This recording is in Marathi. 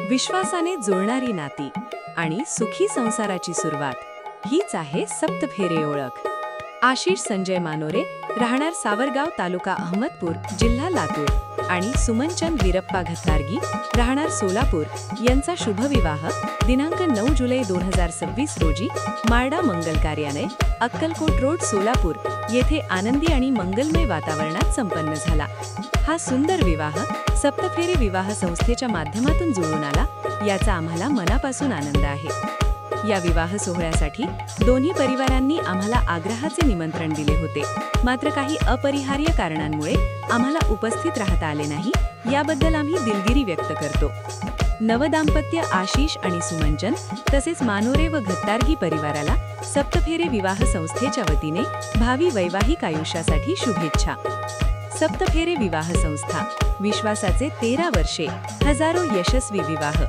विश्वासाने जुळणारी नाती आणि सुखी संसाराची सुरुवात हीच आहे सप्तफेरे ओळख. आशिष संजय मानोरे, राहणार सावरगाव, तालुका अहमदपूर, जिल्हा लातूर आणि सुमनचंद वीरप्पा घत्तारगी, राहणार सोलापूर यांचा शुभविवाह दिनांक 9 जुलै 2026 रोजी मारडा मंगल कार्यालय, अक्कलकोट रोड, सोलापूर येथे आनंदी आणि मंगलमय वातावरणात संपन्न झाला. हा सुंदर विवाह सप्तफेरे विवाह संस्थेच्या माध्यमातून जुळून आला, याचा आम्हाला मनापासून आनंद आहे. या विवाह सोहळ्यासाठी दोन्ही परिवारांनी आम्हाला आग्रहाचे निमंत्रण दिले होते, मात्र काही अपरिहार्य कारणांमुळे आम्हाला उपस्थित राहता आले नाही, याबद्दल आम्ही दिलगिरी व्यक्त करतो. नवदाम्पत्य आशिष आणि सुमनचंद तसेच मानोरे व घत्तारगी परिवाराला सप्तफेरे विवाह संस्थेच्या वतीने भावी वैवाहिक आयुष्यासाठी शुभेच्छा. सप्तफेरे विवाह संस्था, विश्वासाचे 13 वर्षे, हजारो यशस्वी विवाह.